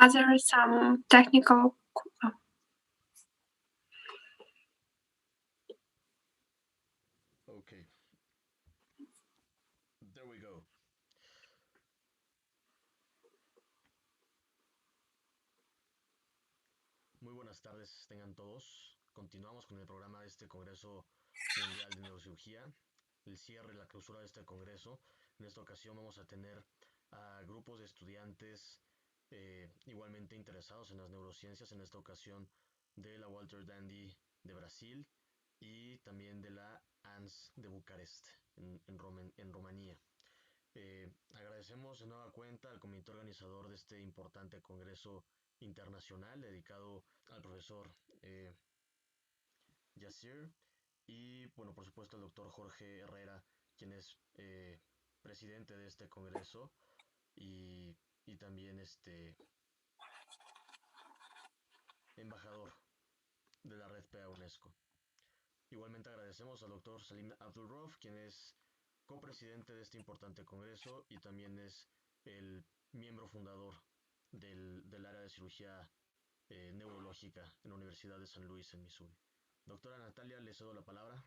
other some technical. Okay. There we go. Muy buenas tardes, tengan todos. Continuamos con el programa de este Congreso Mundial de Neurocirugía, el cierre, la clausura de este Congreso. En esta ocasión vamos a tener a grupos de estudiantes igualmente interesados en las neurociencias, en esta ocasión de la Walter Dandy de Brasil y también de la AANS de Bucarest, en Rumanía. Agradecemos de nueva cuenta al comité organizador de este importante congreso internacional dedicado al profesor Yasir y, bueno, por supuesto al doctor Jorge Herrera, quien es presidente de este congreso y también embajador de la red PA UNESCO. Igualmente agradecemos al doctor Salim Abdulrauf, quien es copresidente de este importante congreso y también es el miembro fundador del área de cirugía neurológica en la Universidad de San Luis en Missouri. Doctora Natalia, le cedo la palabra.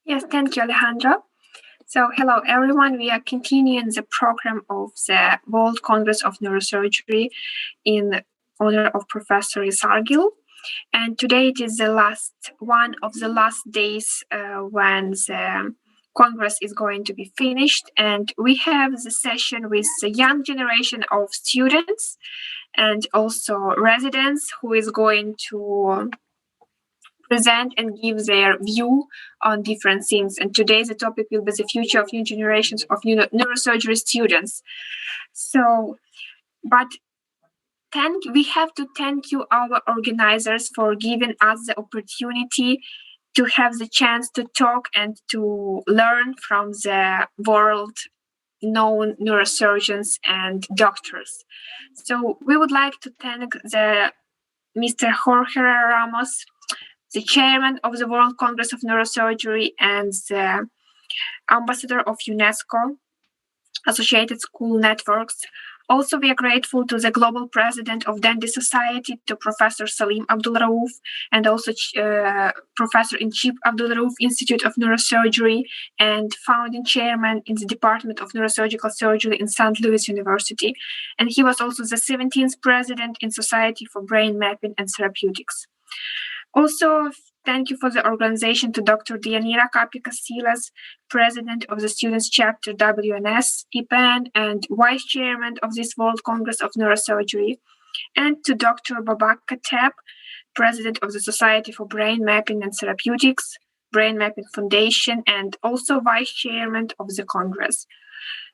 Yes, thank you, Alejandro. So, hello everyone. We are continuing the program of the World Congress of Neurosurgery in honor of Professor Isargil. And today it is one of the last days when the Congress is going to be finished. And we have the session with the young generation of students and also residents who is going to present and give their view on different things. And today the topic will be the future of new generations of neurosurgery students. So, but we have to thank you, our organizers, for giving us the opportunity to have the chance to talk and to learn from the world known neurosurgeons and doctors. So we would like to thank Mr. Jorge Ramos, the chairman of the World Congress of Neurosurgery and the ambassador of UNESCO, Associated School Networks. Also, we are grateful to the global president of Dandy Society, to Professor Salim Abdulrauf, and also Professor-in-Chief Abdulrauf Institute of Neurosurgery and founding chairman in the Department of Neurosurgical Surgery in St. Louis University. And he was also the 17th president in Society for Brain Mapping and Therapeutics. Also, thank you for the organization to Dr. Dianira Capicasilas, President of the Students' Chapter WNS, IPAN, and Vice Chairman of this World Congress of Neurosurgery, and to Dr. Babak Kateb, President of the Society for Brain Mapping and Therapeutics, Brain Mapping Foundation, and also Vice Chairman of the Congress.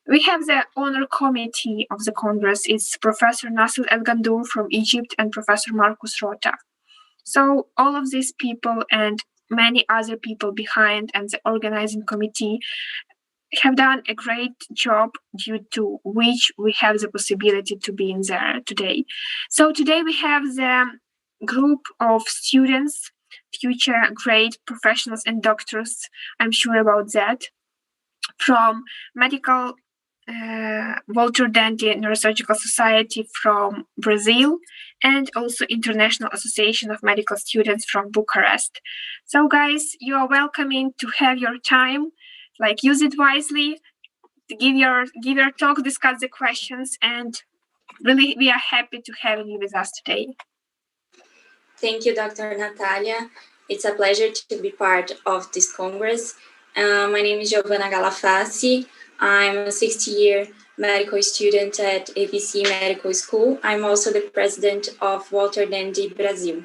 We have the honor committee of the Congress. It's Professor Nasser El Gandour from Egypt and Professor Marcus Rota. So all of these people and many other people behind and the organizing committee have done a great job, due to which we have the possibility to be in there today. So today we have the group of students, future great professionals and doctors, I'm sure about that, from medical Walter Dandy Neurosurgical Society from Brazil, and also International Association of Medical Students from Bucharest. So guys, you are welcoming to have your time, like use it wisely, to give your talk, discuss the questions, and really we are happy to have you with us today. Thank you, Dr. Natalia. It's a pleasure to be part of this Congress. My name is Giovanna Galafassi. I'm a 60-year medical student at ABC Medical School. I'm also the president of Walter Dandy Brazil.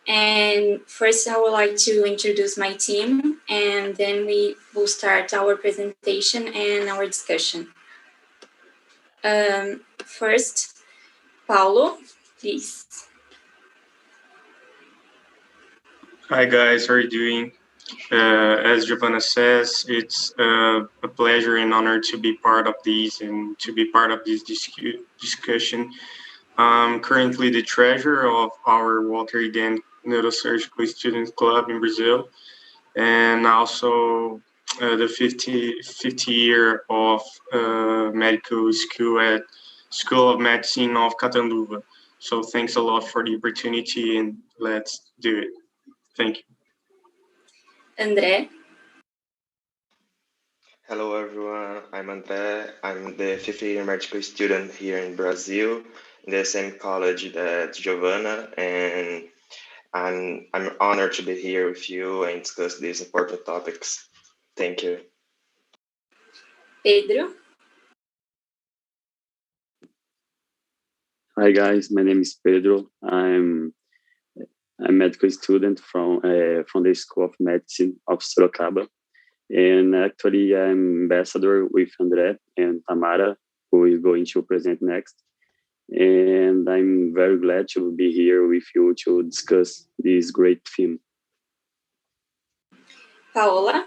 And first, I would like to introduce my team, and then we will start our presentation and our discussion. First, Paulo, please. Hi guys, how are you doing? As Giovanna says, it's a pleasure and honor to be part of these and to be part of this discussion. I'm currently the treasurer of our Walter Dandy Neurosurgical Student Club in Brazil, and also the 50 year of medical school at School of Medicine of Catanduva. So thanks a lot for the opportunity, and let's do it. Thank you. André. Hello everyone, I'm André. I'm the fifth year medical student here in Brazil, in the same college that Giovanna, and I'm honored to be here with you and discuss these important topics. Thank you. Pedro. Hi guys, my name is Pedro. I'm a medical student from the School of Medicine of Sorocaba. And actually, I'm ambassador with André and Tamara, who is going to present next. And I'm very glad to be here with you to discuss this great theme. Paola.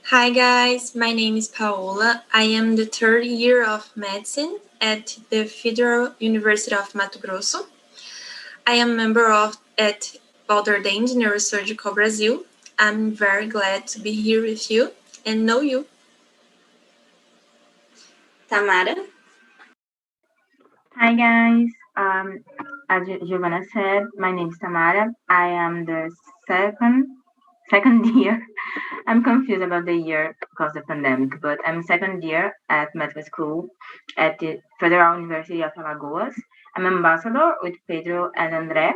Hi guys, my name is Paola. I am the third year of medicine at the Federal University of Mato Grosso. I am a member at Dandy Neurosurgical Brazil. I'm very glad to be here with you and know you. Tamara. Hi guys, as Giovanna said, my name is Tamara. I am the second year. I'm confused about the year because of the pandemic, but I'm second year at medical school at the Federal University of Alagoas. I'm ambassador with Pedro and André,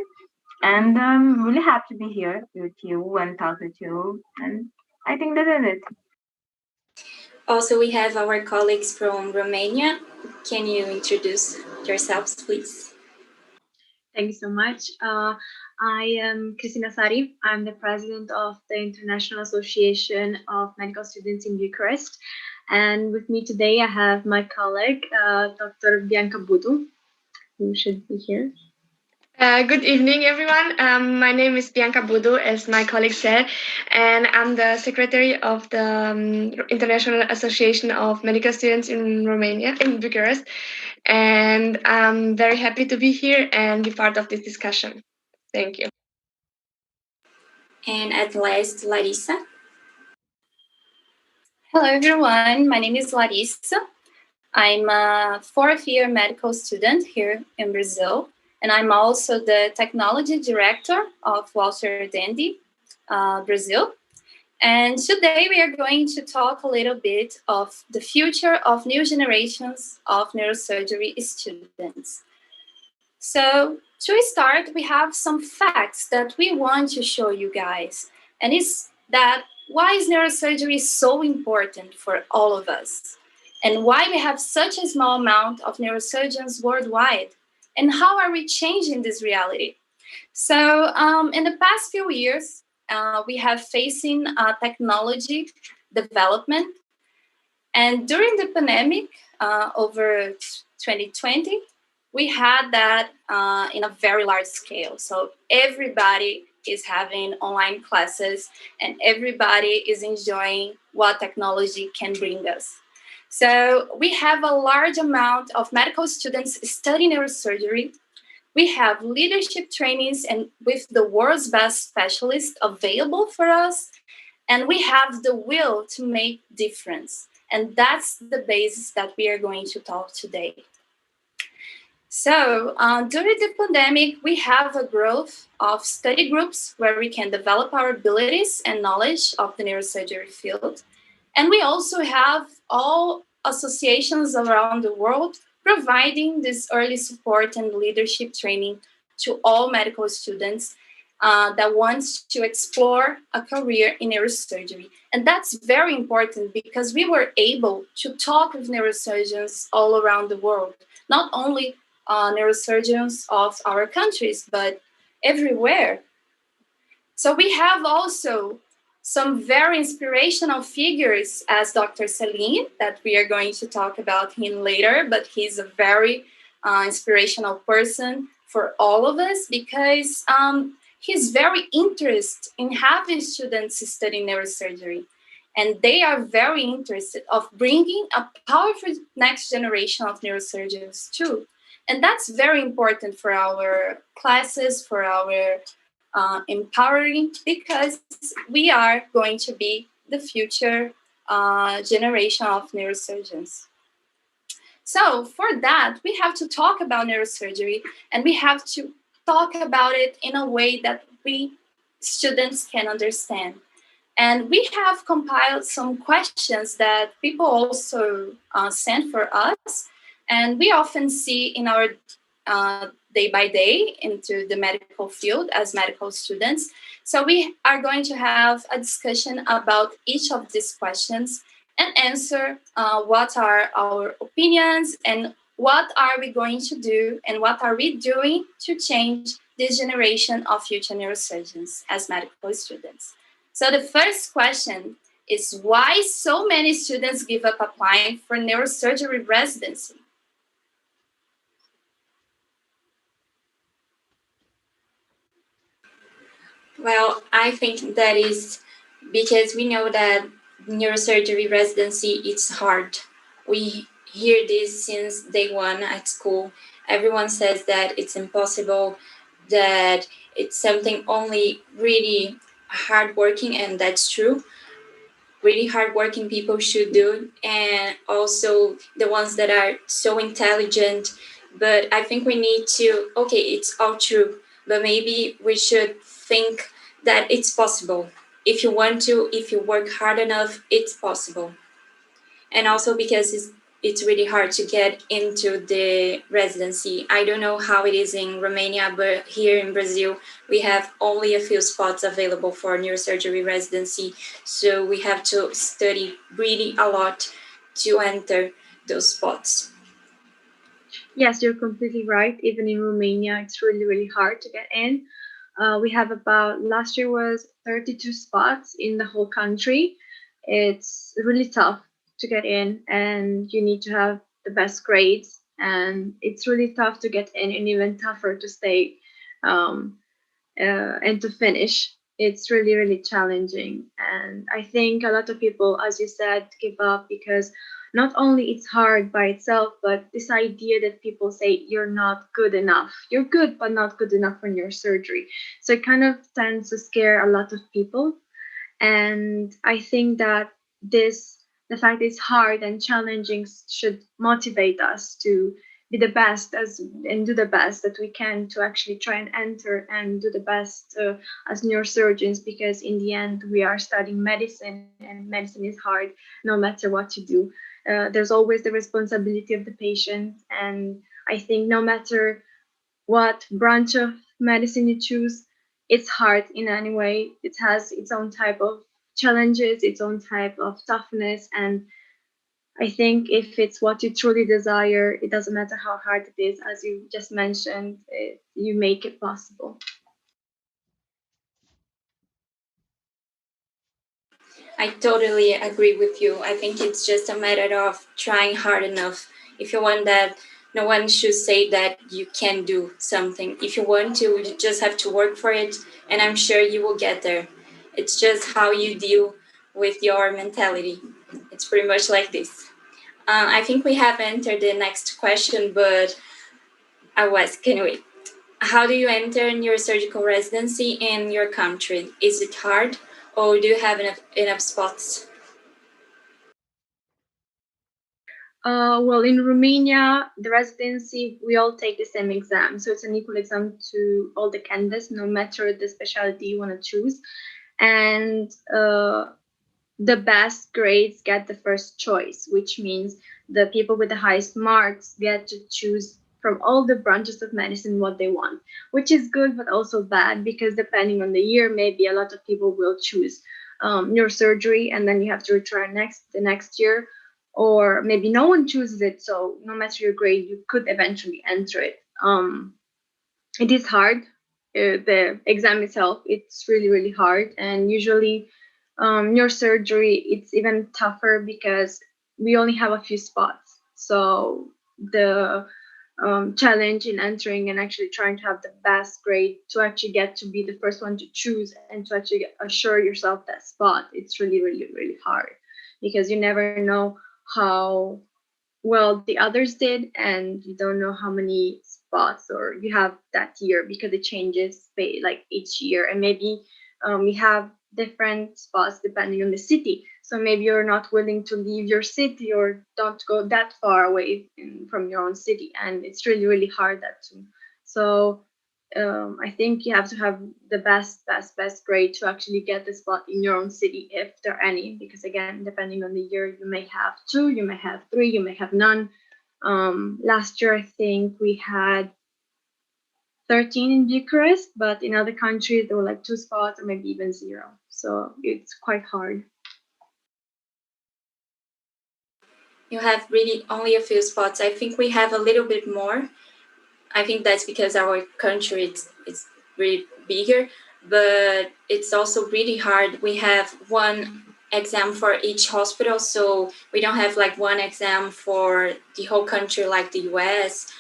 and I'm really happy to be here with you and talk with you. And I think that is it. Also, we have our colleagues from Romania. Can you introduce yourselves, please? Thank you so much. I am Cristina Sari. I'm the president of the International Association of Medical Students in Bucharest. And with me today, I have my colleague, Dr. Bianca Budu, who should be here. Good evening, everyone. My name is Bianca Budu, as my colleague said, and I'm the secretary of the International Association of Medical Students in Romania, in Bucharest. And I'm very happy to be here and be part of this discussion. Thank you. And at last, Larissa. Hello, everyone. My name is Larissa. I'm a fourth-year medical student here in Brazil, and I'm also the technology director of Walter Dandy, Brazil. And today we are going to talk a little bit of the future of new generations of neurosurgery students. So to start, we have some facts that we want to show you guys. And it's that why is neurosurgery so important for all of us? And why we have such a small amount of neurosurgeons worldwide? And how are we changing this reality? So in the past few years, we have facing technology development. And during the pandemic, over 2020, we had that in a very large scale. So everybody is having online classes and everybody is enjoying what technology can bring us. So we have a large amount of medical students studying neurosurgery. We have leadership trainings and with the world's best specialists available for us. And we have the will to make difference. And that's the basis that we are going to talk today. So during the pandemic, we have a growth of study groups where we can develop our abilities and knowledge of the neurosurgery field. And we also have all associations around the world providing this early support and leadership training to all medical students that wants to explore a career in neurosurgery. And that's very important because we were able to talk with neurosurgeons all around the world, not only neurosurgeons of our countries, but everywhere. So we have also some very inspirational figures as Dr. Salim, that we are going to talk about him later, but he's a very inspirational person for all of us because he's very interested in having students study neurosurgery. And they are very interested of bringing a powerful next generation of neurosurgeons too. And that's very important for our classes, for our empowering, because we are going to be the future generation of neurosurgeons. So for that, we have to talk about neurosurgery, and we have to talk about it in a way that we students can understand. And we have compiled some questions that people also send for us. And we often see in our day by day into the medical field as medical students. So we are going to have a discussion about each of these questions and answer what are our opinions and what are we going to do and what are we doing to change this generation of future neurosurgeons as medical students. So the first question is, why so many students give up applying for neurosurgery residency? Well, I think that is because we know that neurosurgery residency it's hard. We hear this since day one at school. Everyone says that it's impossible, that it's something only really hardworking, and that's true. Really hardworking people should do, and also the ones that are so intelligent. But I think we need to, okay, it's all true, but maybe we should think that it's possible. If you want to, if you work hard enough, it's possible. And also because it's really hard to get into the residency. I don't know how it is in Romania, but here in Brazil, we have only a few spots available for neurosurgery residency. So we have to study really a lot to enter those spots. Yes, you're completely right. Even in Romania, it's really, really hard to get in. We have last year was 32 spots in the whole country. It's really tough to get in, and you need to have the best grades, and it's really tough to get in and even tougher to stay and to finish. It's really, really challenging. And I think a lot of people, as you said, give up because not only it's hard by itself, but this idea that people say you're not good enough. You're good, but not good enough for neurosurgery. So it kind of tends to scare a lot of people. And I think that the fact it's hard and challenging should motivate us to be the best and do the best that we can to actually try and enter and do the best as neurosurgeons, because in the end we are studying medicine, and medicine is hard no matter what you do. There's always the responsibility of the patient, and I think no matter what branch of medicine you choose, it's hard in any way. It has its own type of challenges, its own type of toughness, and I think if it's what you truly desire, it doesn't matter how hard it is. As you just mentioned, you make it possible. I totally agree with you. I think it's just a matter of trying hard enough. If you want that, no one should say that you can do something. If you want to, you just have to work for it, and I'm sure you will get there. It's just how you deal with your mentality. It's pretty much like this. I think we have entered the next question, but I was, can we? How do you enter neurosurgical residency in your country? Is it hard, or do you have enough spots? Well, in Romania, the residency, we all take the same exam. So it's an equal exam to all the candidates, no matter the specialty you want to choose. And the best grades get the first choice, which means the people with the highest marks get to choose from all the branches of medicine what they want, which is good, but also bad, because depending on the year, maybe a lot of people will choose neurosurgery, and then you have to retry the next year, or maybe no one chooses it. So no matter your grade, you could eventually enter it. It is hard. The exam itself, it's really, really hard, and usually neurosurgery, it's even tougher because we only have a few spots. So the challenge in entering and actually trying to have the best grade to actually get to be the first one to choose and to actually assure yourself that spot, it's really, really, really hard, because you never know how well the others did, and you don't know how many spots or you have that year, because it changes like each year, and maybe we have different spots depending on the city. So maybe you're not willing to leave your city or don't go that far away from your own city. And it's really, really hard that too. So I think you have to have the best grade to actually get the spot in your own city, if there are any, because again, depending on the year, you may have 2, you may have 3, you may have none. Last year, I think we had 13 in Bucharest, but in other countries, there were like 2 spots or maybe even 0. So it's quite hard. You have really only a few spots. I think we have a little bit more. I think that's because our country is really bigger, but it's also really hard. We have one exam for each hospital, so we don't have like one exam for the whole country like the US.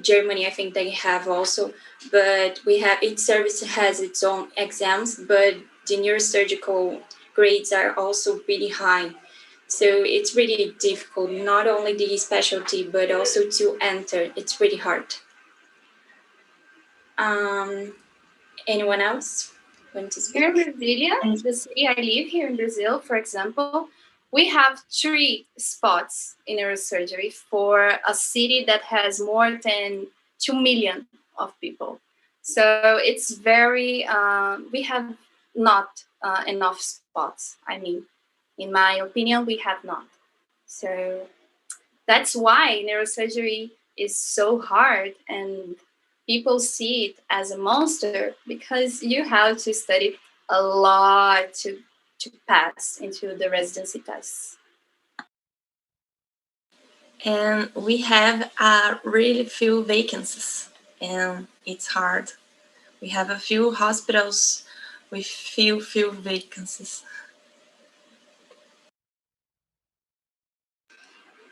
Germany, I think they have also, but we have, each service has its own exams, but the neurosurgical grades are also really high. So it's really difficult, not only the specialty, but also to enter. It's really hard. Anyone else want to speak? Here in Brasilia, the city I live here in Brazil, for example, we have 3 spots in neurosurgery for a city that has more than 2 million of people. So it's very, we have not enough spots. I mean, in my opinion, we have not. So that's why neurosurgery is so hard and people see it as a monster, because you have to study a lot to pass into the residency tests. And we have really few vacancies, and it's hard. We have a few hospitals with few vacancies.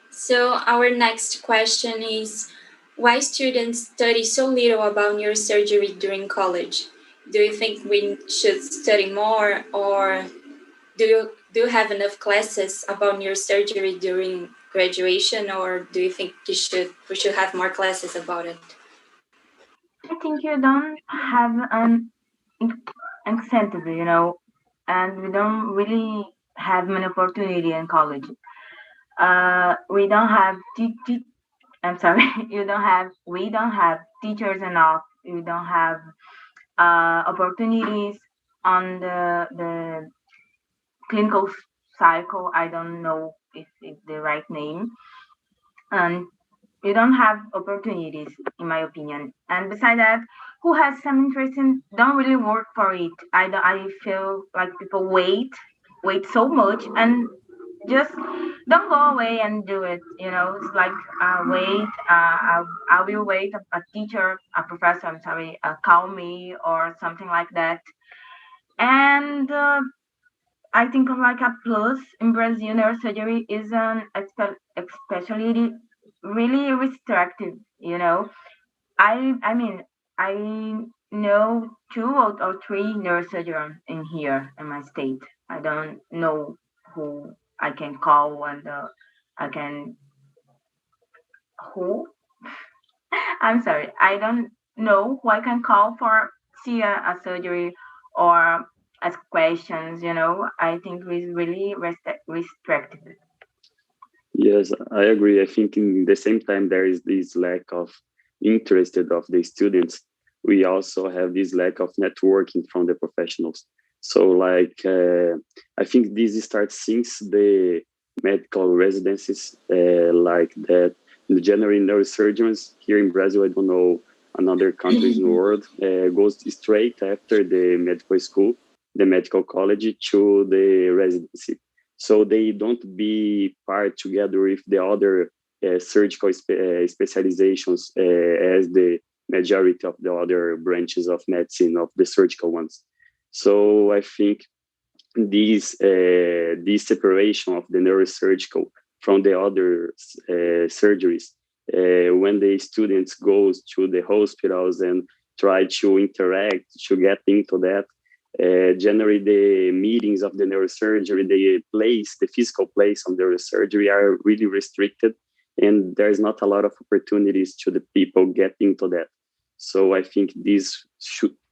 So our next question is, why students study so little about neurosurgery during college? Do you think we should study more, or do you have enough classes about neurosurgery during graduation, or do you think we should have more classes about it? I think you don't have an incentive, and we don't really have an opportunity in college. We don't have I'm sorry, we don't have teachers enough. We don't have opportunities on the clinical cycle. I don't know if it's the right name. And you don't have opportunities, in my opinion. And besides that, who has some interest in don't really work for it. I feel like people wait so much and just don't go away and do it. It's like wait. I will wait. A teacher, a professor. I'm sorry. Call me or something like that. And I think like a plus in Brazil, neurosurgery is an especially really restrictive. I mean I know 2 or 3 neurosurgeons in here in my state. I don't know who I can call and I can who. I'm sorry, I don't know who I can call for see a surgery or ask questions. I think it's really restrictive. Yes, I agree. I think in the same time there is this lack of interest of the students. We also have this lack of networking from the professionals. So I think this starts since the medical residencies, like that. The general neurosurgeons here in Brazil, I don't know another countries in the world, goes straight after the medical school, the medical college, to the residency. So they don't be part together with the other surgical specializations as the majority of the other branches of medicine, of the surgical ones. So I think this separation of the neurosurgical from the other surgeries, when the students goes to the hospitals and try to interact, to get into that, generally the meetings of the neurosurgery, the physical place of the neurosurgery are really restricted, and there's not a lot of opportunities to the people get into that. So I think this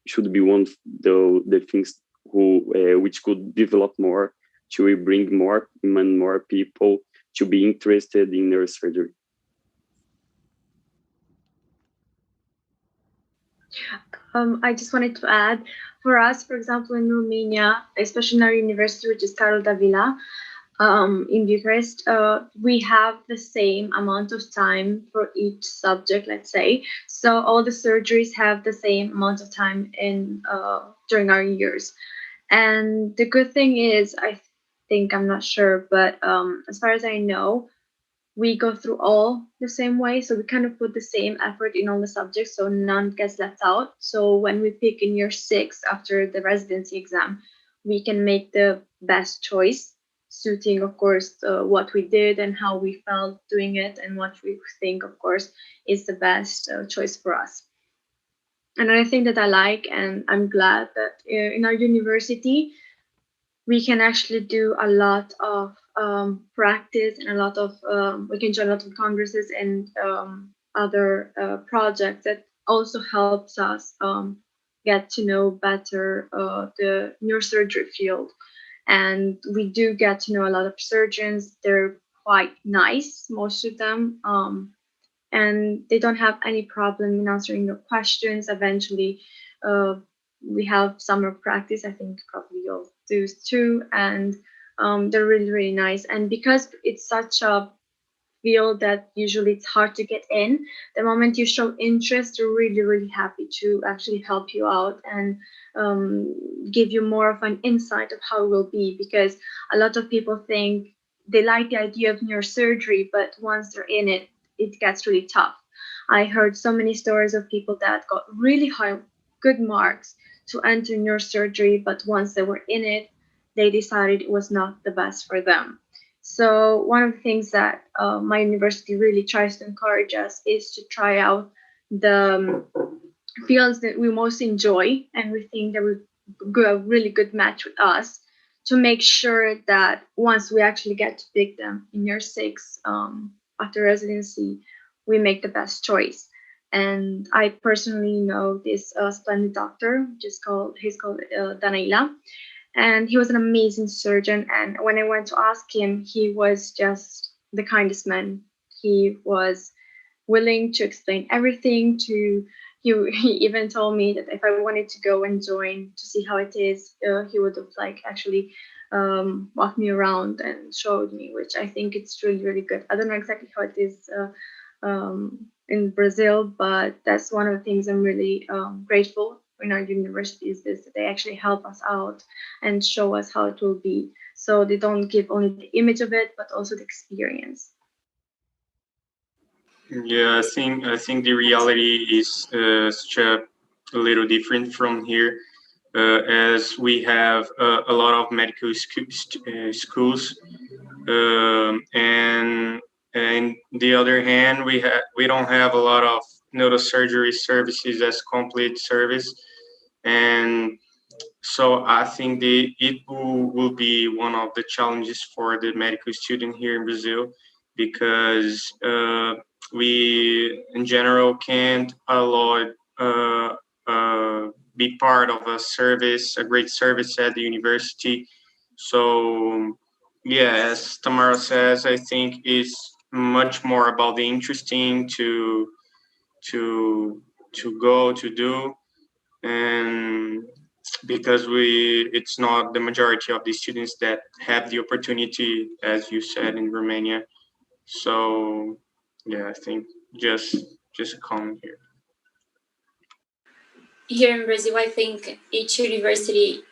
should be one of the things which could develop more to bring more and more people to be interested in neurosurgery. I just wanted to add, for us, for example, in Romania, especially in our university, which is Carol Davila, in Bucharest, we have the same amount of time for each subject, let's say. So all the surgeries have the same amount of time in during our years. And the good thing is, I think, I'm not sure, but as far as I know, we go through all the same way. So we kind of put the same effort in all the subjects, so none gets left out. So when we pick in year 6 after the residency exam, we can make the best choice, suiting, of course, what we did and how we felt doing it, and what we think, of course, is the best choice for us. Another thing that I like, and I'm glad that in our university, we can actually do a lot of practice and a lot of we can join a lot of congresses and other projects that also helps us get to know better the neurosurgery field. And we do get to know a lot of surgeons. They're quite nice, most of them, and they don't have any problem in answering your questions. Eventually, we have summer practice. I think probably you'll do too, and they're really, really nice. And because it's such a field that usually it's hard to get in, the moment you show interest, they're really, really happy to actually help you out and give you more of an insight of how it will be. Because a lot of people think they like the idea of neurosurgery, but once they're in it, it gets really tough. I heard so many stories of people that got really high, good marks to enter neurosurgery, but once they were in it, they decided it was not the best for them. So one of the things that my university really tries to encourage us is to try out the fields that we most enjoy and we think that would go a really good match with us, to make sure that once we actually get to pick them in year 6 after residency, we make the best choice. And I personally know this splendid doctor, he's called Danaila, and he was an amazing surgeon. And when I went to ask him, he was just the kindest man. He was willing to explain everything to you. He even told me that if I wanted to go and join to see how it is, he would have actually walked me around and showed me, which I think it's really, really good. I don't know exactly how it is in Brazil, but that's one of the things I'm really grateful in our university, is this, that they actually help us out and show us how it will be. So they don't give only the image of it, but also the experience. Yeah, I think the reality is such a little different from here, as we have a lot of medical schools, and the other hand, we don't have a lot of neurosurgery services as complete service, and so I think it will be one of the challenges for the medical student here in Brazil, because we in general can't allow be part of a great service at the university. So yeah, as Tamara says, I think it's much more about the interesting to go to do, and because it's not the majority of the students that have the opportunity, as you said, in Romania. So yeah, I think just a comment here. Here in Brazil, I think each university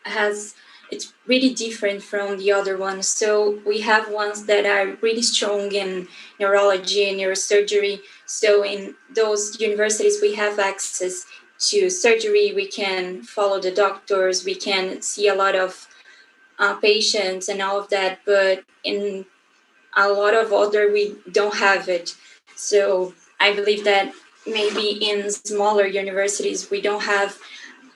it's really different from the other ones. So we have ones that are really strong in neurology and neurosurgery. So in those universities, we have access to surgery, we can follow the doctors, we can see a lot of patients and all of that. But in a lot of other, we don't have it. So I believe that maybe in smaller universities, we don't have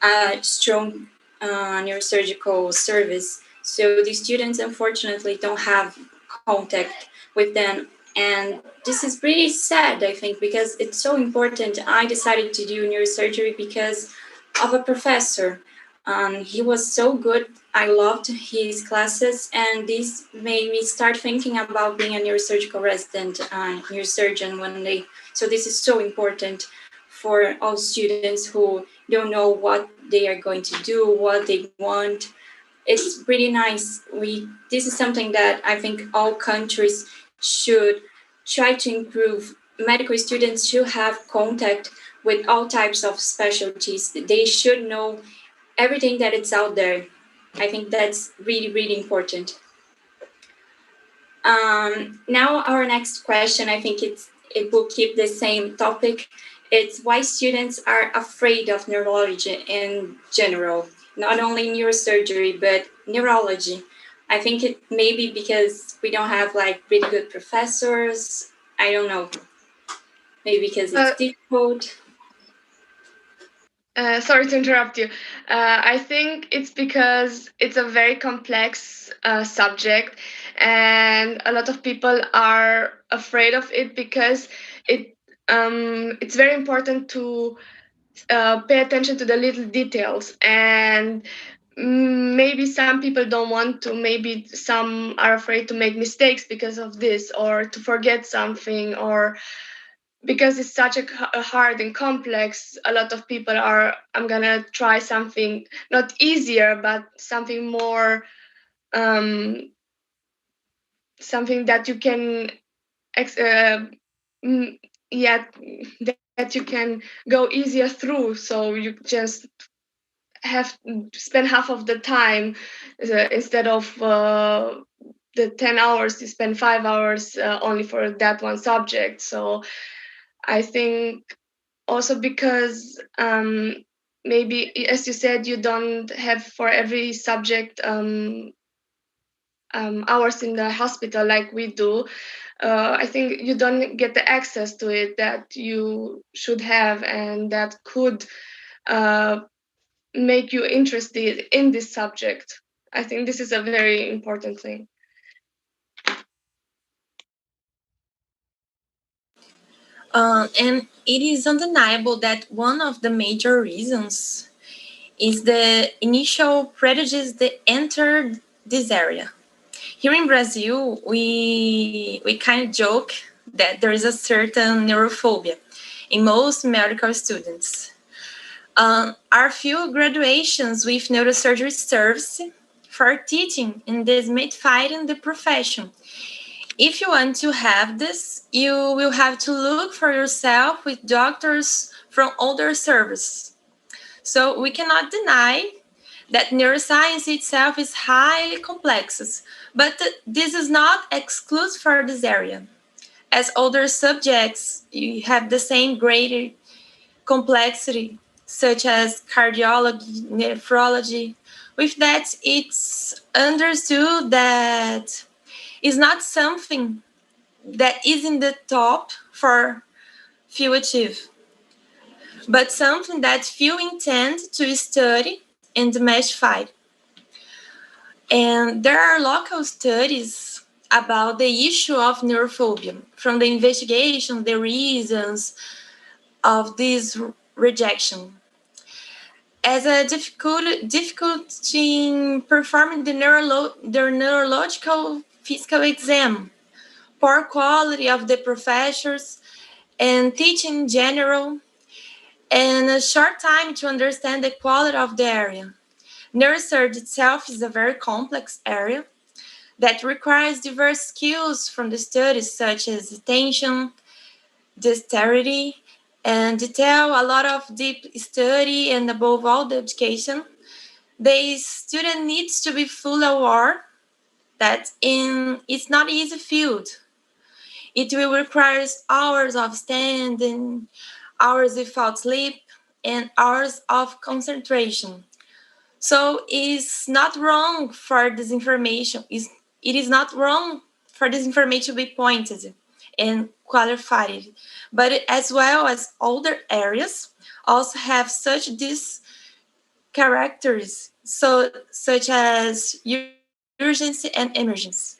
a strong neurosurgical service. So the students, unfortunately, don't have contact with them. And this is pretty sad, I think, because it's so important. I decided to do neurosurgery because of a professor. He was so good. I loved his classes, and this made me start thinking about being a neurosurgical resident, neurosurgeon one day. So this is so important for all students who don't know what they are going to do, what they want. It's pretty nice. This is something that I think all countries should try to improve. Medical students should have contact with all types of specialties. They should know everything that is out there. I think that's really, really important. Now our next question, I think it will keep the same topic. It's why students are afraid of neurology in general, not only neurosurgery, but neurology. I think it may be because we don't have like really good professors. I don't know. Maybe because it's difficult. Sorry to interrupt you. I think it's because it's a very complex subject, and a lot of people are afraid of it because it's very important to pay attention to the little details, and maybe some people don't want to. Maybe some are afraid to make mistakes because of this, or to forget something, or because it's such a hard and complex, a lot of people are, I'm gonna try something not easier, but something more, something that you can yeah, that you can go easier through, so you just have to spend half of the time instead of the 10 hours, you spend 5 hours only for that one subject. So I think also because maybe, as you said, you don't have for every subject hours in the hospital like we do. I think you don't get the access to it that you should have, and that could make you interested in this subject. I think this is a very important thing. And it is undeniable that one of the major reasons is the initial prejudice that entered this area. Here in Brazil, we kind of joke that there is a certain neurophobia in most medical students. Our few graduations with neurosurgery serves for teaching and demystifying the profession. If you want to have this, you will have to look for yourself with doctors from other services. So we cannot deny that neuroscience itself is highly complex, but this is not exclusive for this area. As other subjects, you have the same greater complexity, such as cardiology, nephrology. With that, it's understood that it's not something that is in the top for few achieve, but something that few intend to study and demystify. And there are local studies about the issue of neurophobia, from the investigation, the reasons of this rejection. As a difficulty in performing the neurological physical exam, poor quality of the professors and teaching in general, and a short time to understand the quality of the area. Neurosurgery itself is a very complex area that requires diverse skills from the studies, such as attention, dexterity, and detail, a lot of deep study, and above all, the education. The student needs to be fully aware that it's not an easy field. It will require hours of standing, hours without sleep, and hours of concentration. So it's not wrong for this information. It is not wrong for this information to be pointed and qualified, but as well as other areas also have such these characters, so such as urgency and emergency.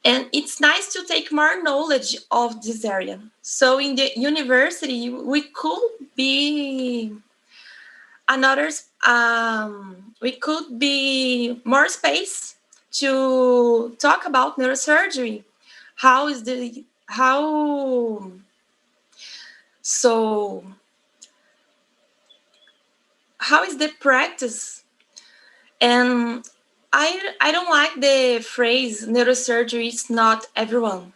And it's nice to take more knowledge of this area. So in the university, we could be Another, we could be more space to talk about neurosurgery. How is the practice? And I don't like the phrase neurosurgery is not everyone.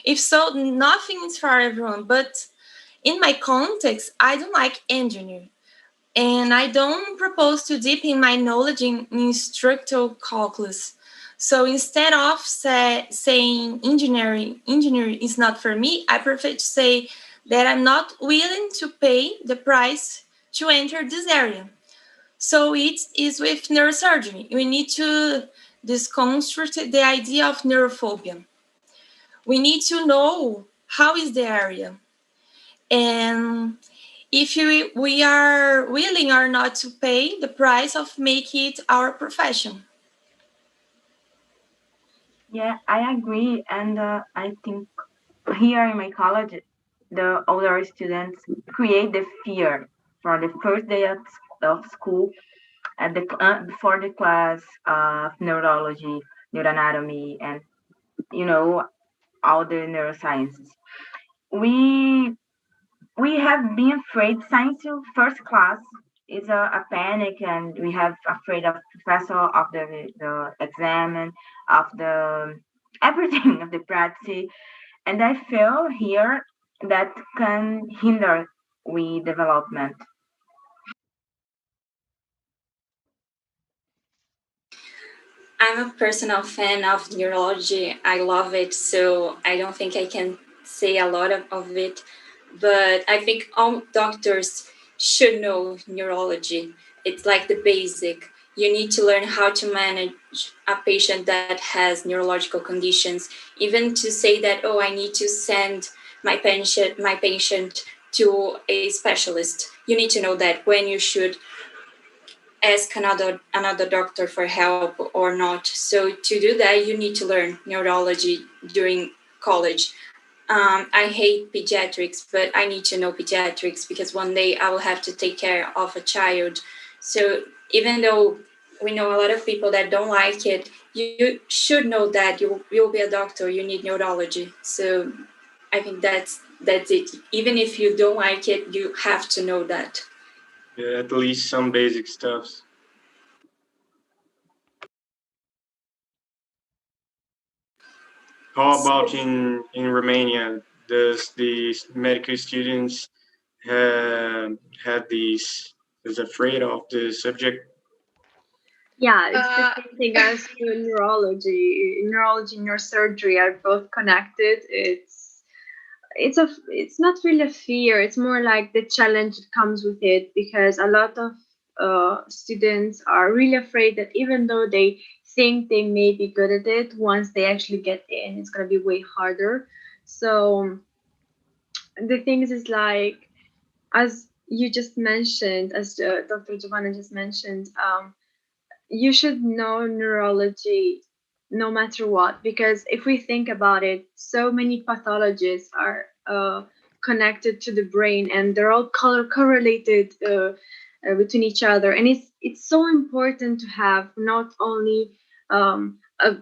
If so, nothing is for everyone. But in my context, I don't like engineering. And I don't propose to deepen my knowledge in structural calculus. So instead of saying engineering is not for me, I prefer to say that I'm not willing to pay the price to enter this area. So it is with neurosurgery. We need to deconstruct the idea of neurophobia. We need to know how is the area. And if we are willing or not to pay the price of making it our profession. Yeah, I agree. And I think here in my college, the older students create the fear for the first day of school at the before the class of neurology, neuroanatomy, and all the neurosciences. We have been afraid science first class is a panic, and we have afraid of professor, of the exam, and of the everything of the practice. And I feel here that can hinder we development. I'm a personal fan of neurology. I love it, so I don't think I can say a lot of it. But I think all doctors should know neurology. It's like the basic. You need to learn how to manage a patient that has neurological conditions. Even to say that, oh, I need to send my patient to a specialist. You need to know that when you should ask another doctor for help or not. So to do that, you need to learn neurology during college. I hate pediatrics, but I need to know pediatrics because one day I will have to take care of a child. So even though we know a lot of people that don't like it, you should know that you'll be a doctor, you need neurology. So I think that's it. Even if you don't like it, you have to know that. Yeah, at least some basic stuffs. How about in Romania? Does the medical students had these is afraid of the subject? Yeah, it's the same thing as neurology. Neurology and neurosurgery are both connected. It's not really a fear. It's more like the challenge that comes with it, because a lot of students are really afraid that even though they think they may be good at it, once they actually get in, it's gonna be way harder. So the things is like, as you just mentioned, as Dr. Giovanna just mentioned, you should know neurology no matter what, because if we think about it, so many pathologies are connected to the brain, and they're all correlated between each other. And it's so important to have not only a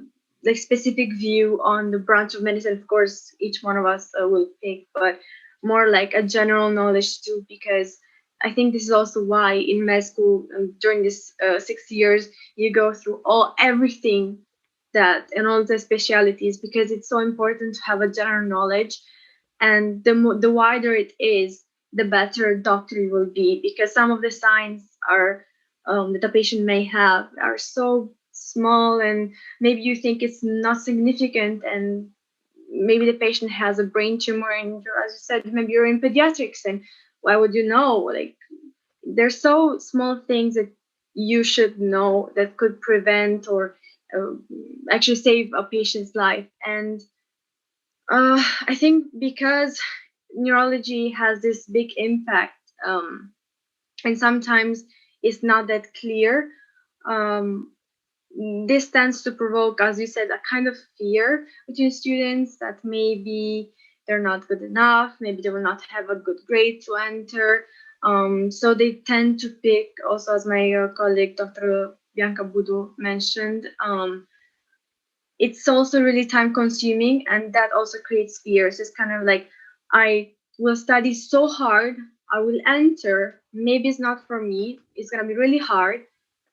like specific view on the branch of medicine, of course each one of us will pick, but more like a general knowledge too, because I think this is also why in med school during this 6 years you go through everything that and all the specialities, because it's so important to have a general knowledge. And the wider it is, the better doctor you will be, because some of the signs are that a patient may have are so small, and maybe you think it's not significant, and maybe the patient has a brain tumor, and as you said, maybe you're in pediatrics, and why would you know? Like, there's so small things that you should know that could prevent or actually save a patient's life. And I think because neurology has this big impact, and sometimes it's not that clear, this tends to provoke, as you said, a kind of fear between students that maybe they're not good enough, maybe they will not have a good grade to enter. So they tend to pick, also as my colleague Dr. Bianca Budu mentioned, it's also really time consuming, and that also creates fears. It's kind of like, I will study so hard, I will enter, maybe it's not for me, it's going to be really hard,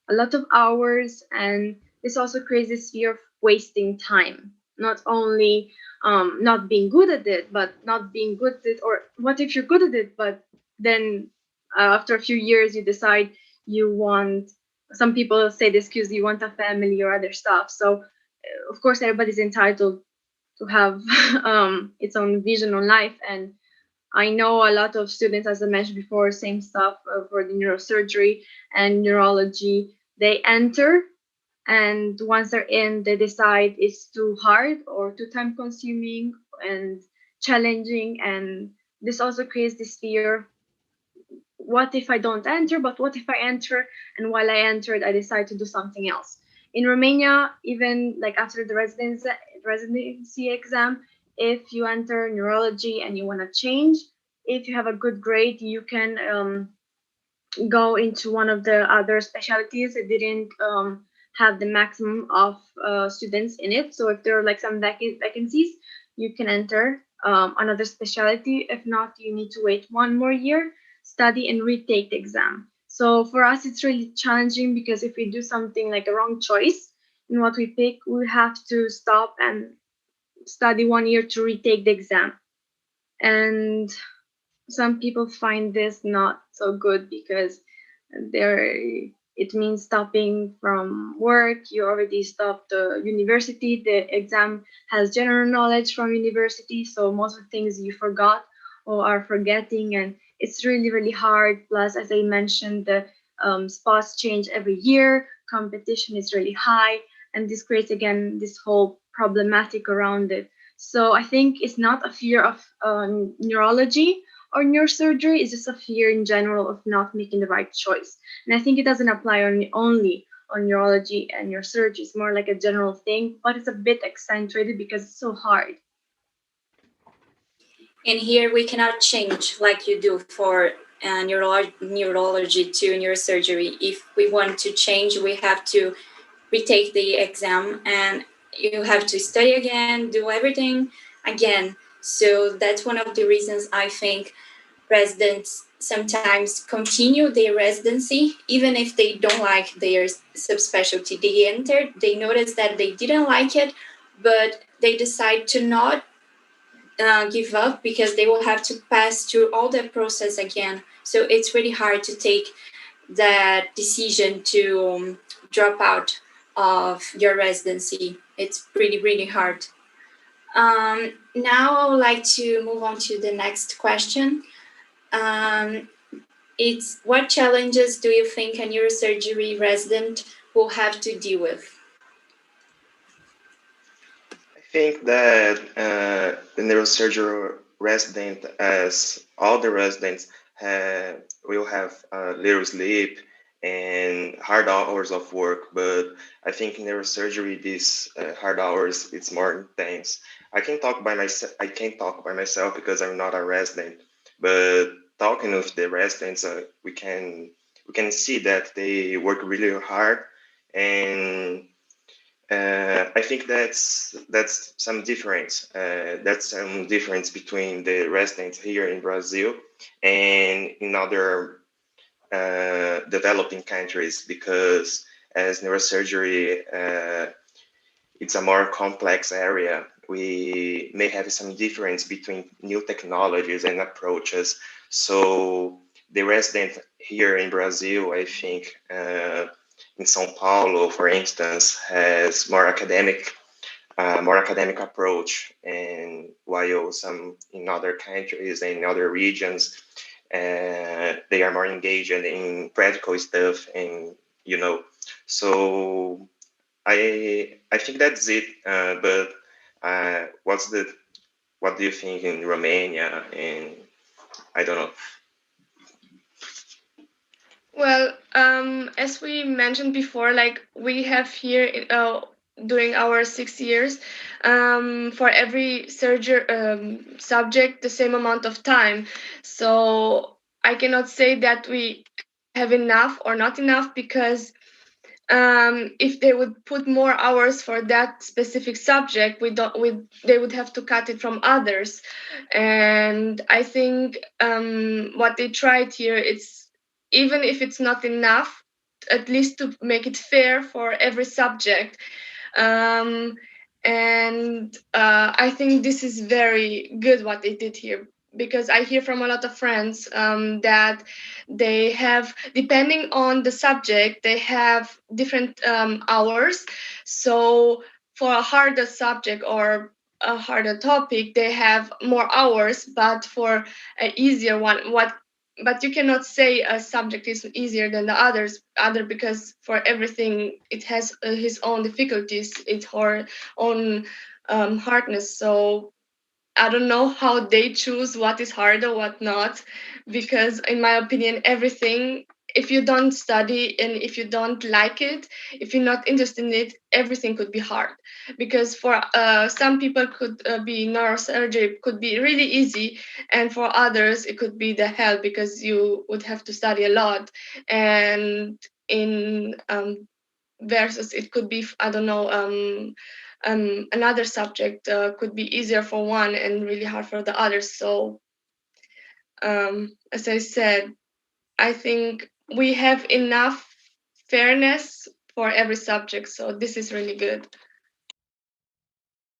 a lot of hours, and this also creates this fear of wasting time, not only not being good at it, but not being good at it, or what if you're good at it, but then after a few years you decide you want, some people say the excuse, you want a family or other stuff. So of course everybody's entitled to have its own vision on life, and I know a lot of students, as I mentioned before, same stuff for the neurosurgery and neurology, they enter, and once they're in, they decide it's too hard or too time consuming and challenging, and this also creates this fear, what if I don't enter, but what if I enter and while I entered I decide to do something else. In Romania, even like after the residency exam, if you enter neurology and you want to change, if you have a good grade, you can go into one of the other specialties that didn't have the maximum of students in it. So if there are like some vacancies, you can enter another specialty. If not, you need to wait 1 more year, study and retake the exam. So for us, it's really challenging, because if we do something like a wrong choice in what we pick, we have to stop and study 1 year to retake the exam. And some people find this not so good, because it means stopping from work. You already stopped the university. The exam has general knowledge from university, so most of the things you forgot or are forgetting, and it's really, really hard. Plus, as I mentioned, the spots change every year, competition is really high, and this creates, again, this whole problematic around it. So I think it's not a fear of neurology or neurosurgery, is just a fear in general of not making the right choice. And I think it doesn't apply only on neurology and neurosurgery. It's more like a general thing, but it's a bit accentuated because it's so hard. And here we cannot change like you do for neurology to neurosurgery. If we want to change, we have to retake the exam, and you have to study again, do everything again. So that's one of the reasons I think residents sometimes continue their residency, even if they don't like their subspecialty. They entered, they noticed that they didn't like it, but they decide to not give up, because they will have to pass through all that process again. So it's really hard to take that decision to drop out of your residency. It's really, really hard. Now I would like to move on to the next question. It's, what challenges do you think a neurosurgery resident will have to deal with? I think that the neurosurgery resident, as all the residents, will have little sleep and hard hours of work. But I think in neurosurgery, these hard hours, it's more intense. I can't talk by myself because I'm not a resident, but talking with the residents, we can see that they work really hard, and I think that's some difference. That's some difference between the residents here in Brazil and in other developing countries, because as neurosurgery, it's a more complex area. We may have some difference between new technologies and approaches. So the resident here in Brazil, I think, in São Paulo, for instance, has more academic approach, and while some in other countries and in other regions, they are more engaged in practical stuff, and so I think that's it. But what do you think in Romania? And I don't know. Well, as we mentioned before, like we have here during our 6 years, for every subject, the same amount of time. So I cannot say that we have enough or not enough, because if they would put more hours for that specific subject, they would have to cut it from others. And I think what they tried here, it's, even if it's not enough, at least to make it fair for every subject. And I think this is very good what they did here, because I hear from a lot of friends that they have, depending on the subject, they have different hours. So for a harder subject or a harder topic, they have more hours, but for an easier one, but you cannot say a subject is easier than the other, because for everything it has his own difficulties, its own hardness. So I don't know how they choose what is harder, what not, because in my opinion, everything, if you don't study and if you don't like it, if you're not interested in it, everything could be hard. Because for some people could be neurosurgery could be really easy, and for others it could be the hell, because you would have to study a lot. And in versus it could be, I don't know, another subject could be easier for one and really hard for the other. So as I said, I think we have enough fairness for every subject, so this is really good.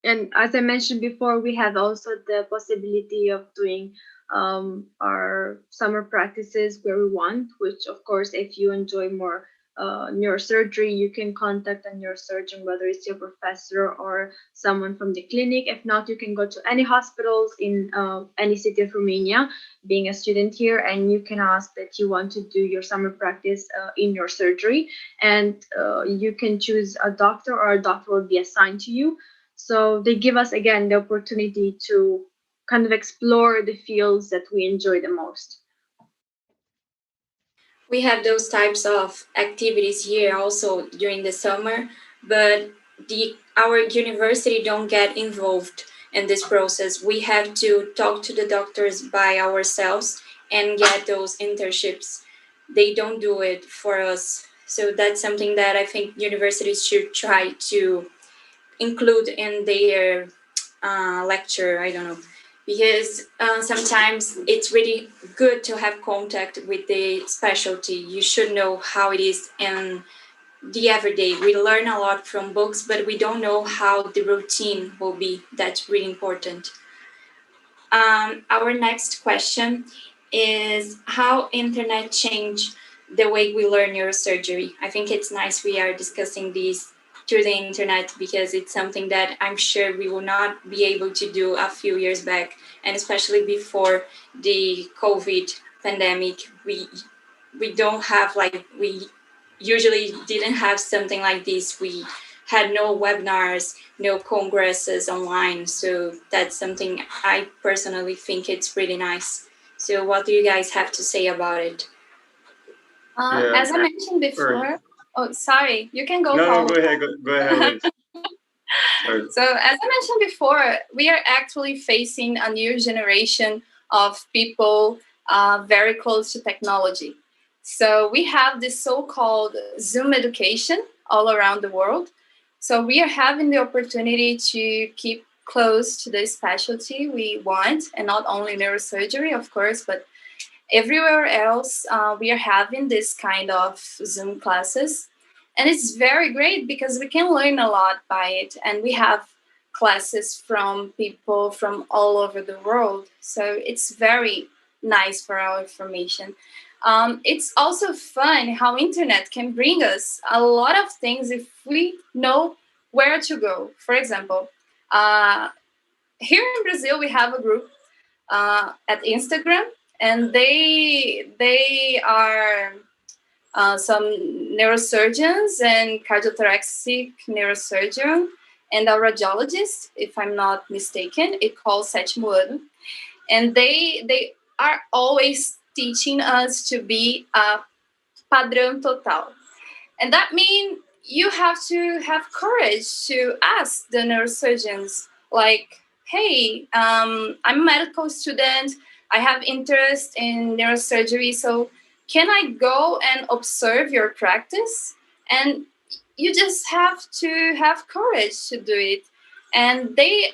And as I mentioned before, we have also the possibility of doing our summer practices where we want, which of course, if you enjoy more neurosurgery, you can contact a neurosurgeon, whether it's your professor or someone from the clinic. If not, you can go to any hospitals in any city of Romania, being a student here, and you can ask that you want to do your summer practice in your surgery, and you can choose a doctor, or a doctor will be assigned to you. So they give us, again, the opportunity to kind of explore the fields that we enjoy the most. We have those types of activities here also during the summer, but our university don't get involved in this process. We have to talk to the doctors by ourselves and get those internships. They don't do it for us. So that's something that I think universities should try to include in their lecture. I don't know, because sometimes it's really good to have contact with the specialty. You should know how it is in the everyday. We learn a lot from books, but we don't know how the routine will be. That's really important. Our next question is how internet changed the way we learn neurosurgery. I think it's nice we are discussing these through the internet, because it's something that I'm sure we will not be able to do a few years back, and especially before the COVID pandemic. We don't have, like, we usually didn't have something like this. We had no webinars, no congresses online. So that's something I personally think it's really nice. So what do you guys have to say about it? As I mentioned before, oh, sorry, you can go. No, go ahead. Go ahead. So as I mentioned before, we are actually facing a new generation of people very close to technology. So we have this so-called Zoom education all around the world. So we are having the opportunity to keep close to the specialty we want, and not only neurosurgery, of course, but everywhere else. We are having this kind of Zoom classes. And it's very great because we can learn a lot by it. And we have classes from people from all over the world. So it's very nice for our information. It's also fun how internet can bring us a lot of things if we know where to go. For example, here in Brazil, we have a group at Instagram, and they are some neurosurgeons and cardiothoracic neurosurgeon and a radiologist, if I'm not mistaken. It calls Sétimo Ano. And they are always teaching us to be a padrão total. And that means you have to have courage to ask the neurosurgeons, like, hey, I'm a medical student. I have interest in neurosurgery, so can I go and observe your practice? And you just have to have courage to do it. And they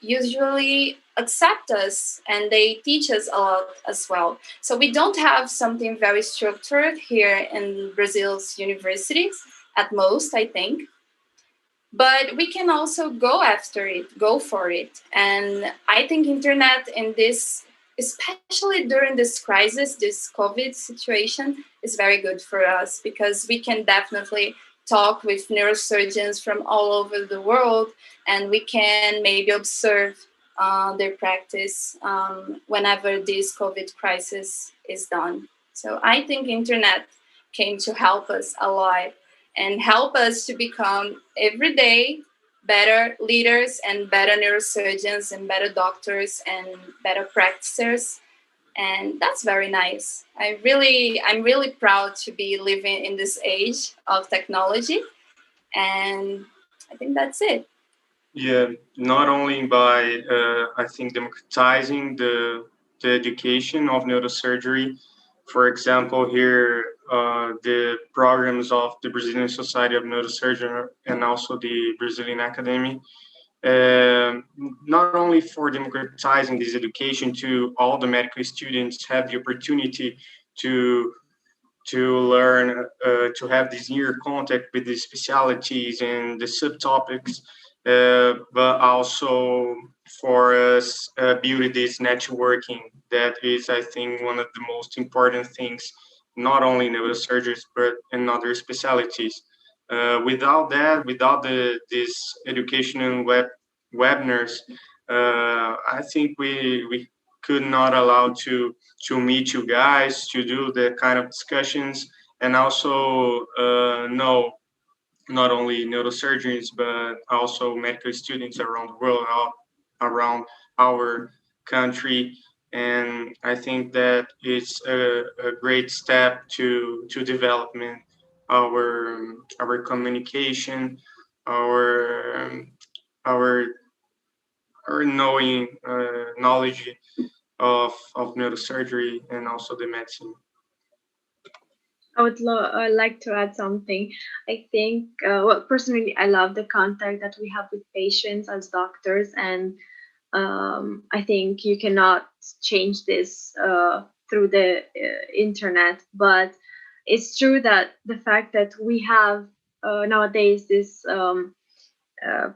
usually accept us and they teach us a lot as well. So we don't have something very structured here in Brazil's universities, at most, I think. But we can also go after it, go for it. And I think internet in this, especially during this crisis, this COVID situation, is very good for us because we can definitely talk with neurosurgeons from all over the world, and we can maybe observe their practice whenever this COVID crisis is done. So I think internet came to help us a lot and help us to become every day better leaders and better neurosurgeons and better doctors and better practitioners. And that's very nice. I'm really proud to be living in this age of technology. And I think that's it. Yeah, not only by, I think, democratizing the education of neurosurgery. For example, here, the programs of the Brazilian Society of Neurosurgery and also the Brazilian Academy, not only for democratizing this education to all the medical students have the opportunity to learn, to have this near contact with the specialties and the subtopics, but also for us build this networking that is, I think, one of the most important things, not only in neurosurgeries, but in other specialties. Without that, without this educational webinars, I think we could not allow to meet you guys, to do the kind of discussions, and also know not only neurosurgeons, but also medical students around the world, around our country. And I think that it's a great step to development our communication, our our our knowing knowledge of neurosurgery and also the medicine. I'd like to add something. I think, well, personally, I love the contact that we have with patients as doctors, and I think you cannot change this through the internet. But it's true that the fact that we have nowadays this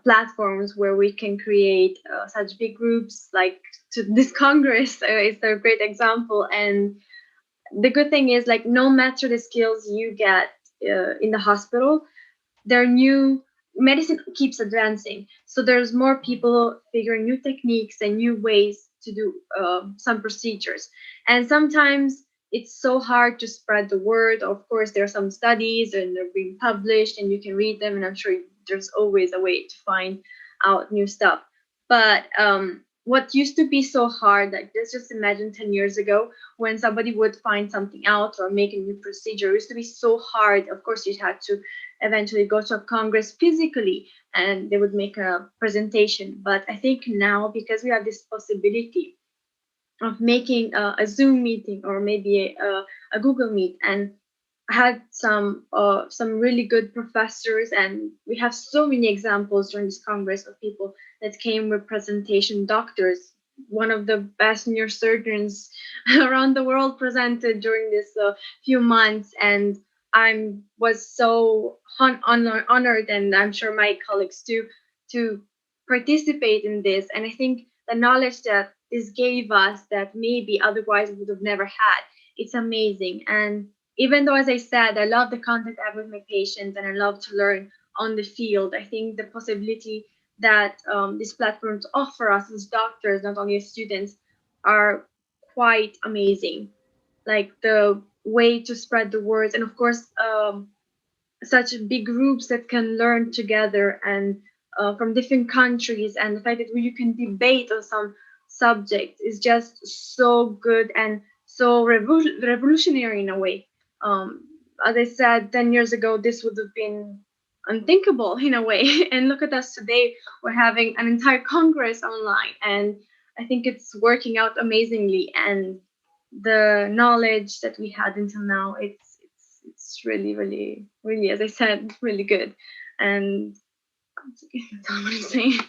platforms where we can create such big groups, like to this Congress is a great example. And the good thing is, like, no matter the skills you get in the hospital, their new medicine keeps advancing. So there's more people figuring new techniques and new ways to do some procedures. And sometimes it's so hard to spread the word. Of course, there are some studies and they're being published and you can read them. And I'm sure there's always a way to find out new stuff. But what used to be so hard, like, let's just imagine 10 years ago when somebody would find something out or make a new procedure, it used to be so hard. Of course, you had to eventually go to a Congress physically and they would make a presentation. But I think now, because we have this possibility of making a Zoom meeting or maybe a Google Meet, and I had some really good professors, and we have so many examples during this Congress of people that came with presentation, doctors. One of the best neurosurgeons around the world presented during this few months, and I was so honored, and I'm sure my colleagues too, to participate in this. And I think the knowledge that this gave us that maybe otherwise we would have never had, it's amazing. And even though, as I said, I love the contact I have with my patients and I love to learn on the field, I think the possibility that these platforms offer us as doctors, not only as students, are quite amazing. Like the way to spread the words, and of course, such big groups that can learn together and from different countries, and the fact that you can debate on some subject is just so good and so revolutionary in a way. As I said, 10 years ago, this would have been unthinkable in a way. And look at us today, we're having an entire Congress online. And I think it's working out amazingly, and the knowledge that we had until now, it's really, really, really, as I said, really good. And that's all I'm saying.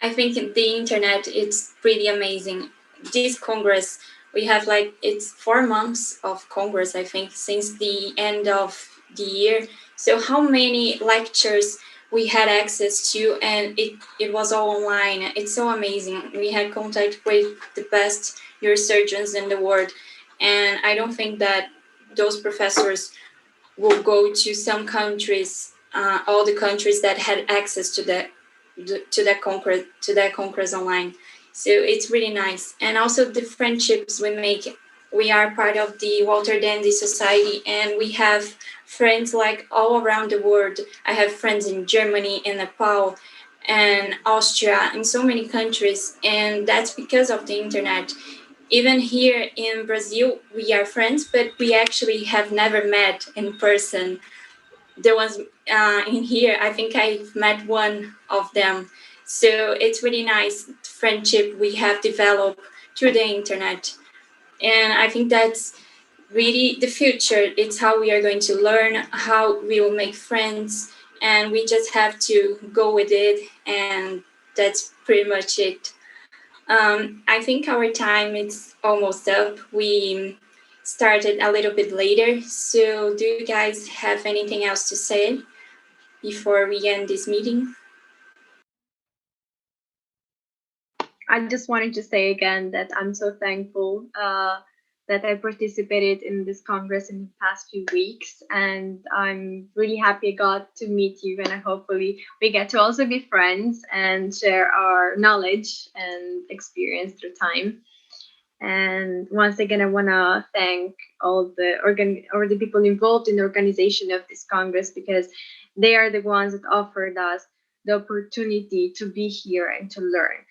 I think the internet, it's pretty amazing. This Congress, we have like, it's 4 months of Congress, I think, since the end of the year. So how many lectures we had access to, and it was all online. It's so amazing. We had contact with the best neurosurgeons in the world. And I don't think that those professors will go to some countries, all the countries that had access to that congress online. So it's really nice. And also the friendships we make. We are part of the Walter Dandy Society, and we have friends like all around the world. I have friends in Germany, in Nepal, and Austria, in so many countries, and that's because of the internet. Even here in Brazil, we are friends, but we actually have never met in person. The ones in here, I think I've met one of them. So it's really nice friendship we have developed through the internet. And I think that's really the future. It's how we are going to learn, how we will make friends, and we just have to go with it. And that's pretty much it. I think our time is almost up. We started a little bit later. So do you guys have anything else to say before we end this meeting? I just wanted to say again that I'm so thankful that I participated in this Congress in the past few weeks. And I'm really happy I got to meet you, and hopefully we get to also be friends and share our knowledge and experience through time. And once again, I want to thank all the people involved in the organization of this Congress, because they are the ones that offered us the opportunity to be here and to learn.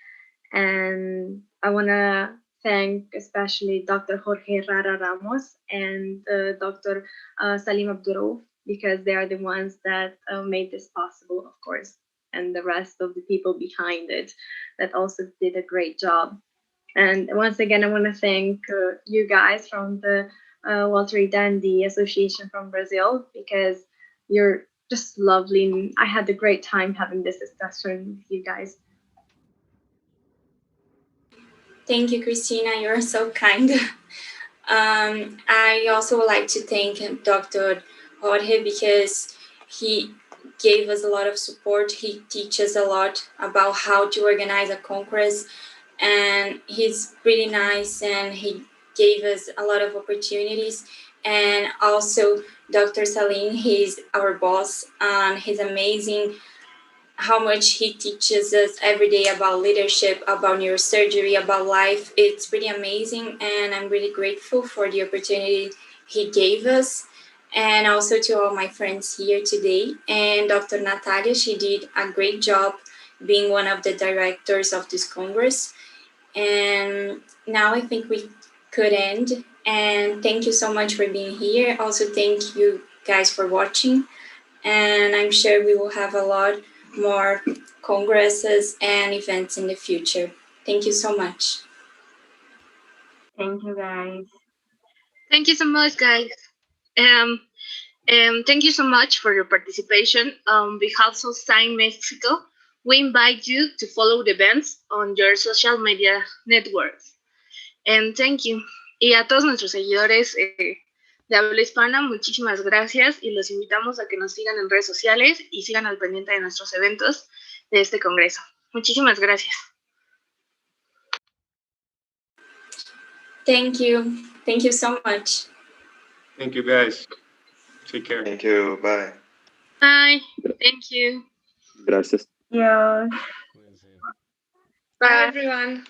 And I want to thank especially Dr. Jorge Rara Ramos and Dr. Salim Abdurov, because they are the ones that made this possible, of course, and the rest of the people behind it that also did a great job. And once again, I want to thank you guys from the Walter Dandy Association from Brazil, because you're just lovely. And I had a great time having this discussion with you guys. Thank you, Christina. You're so kind. I also would like to thank Dr. Jorge, because he gave us a lot of support. He teaches a lot about how to organize a congress, and he's really nice, and he gave us a lot of opportunities. And also Dr. Salim, he's our boss, and he's amazing. How much he teaches us every day about leadership, about neurosurgery, about life. It's really amazing, and I'm really grateful for the opportunity he gave us. And also to all my friends here today. And Dr. Natalia, she did a great job being one of the directors of this Congress. And now I think we could end. And thank you so much for being here. Also, thank you guys for watching. And I'm sure we will have a lot more congresses and events in the future. Thank you so much. Thank you, guys. Thank you so much, guys. Thank you so much for your participation. On behalf of Sign Mexico, we invite you to follow the events on your social media networks. And thank you. Y a todos nuestros seguidores de habla hispana, muchísimas gracias, y los invitamos a que nos sigan en redes sociales y sigan al pendiente de nuestros eventos de este congreso. Muchísimas gracias. Thank you. Thank you so much. Thank you, guys. Take care. Thank you. Bye. Bye. Thank you. Gracias. Yeah. Cuídense. Bye, everyone.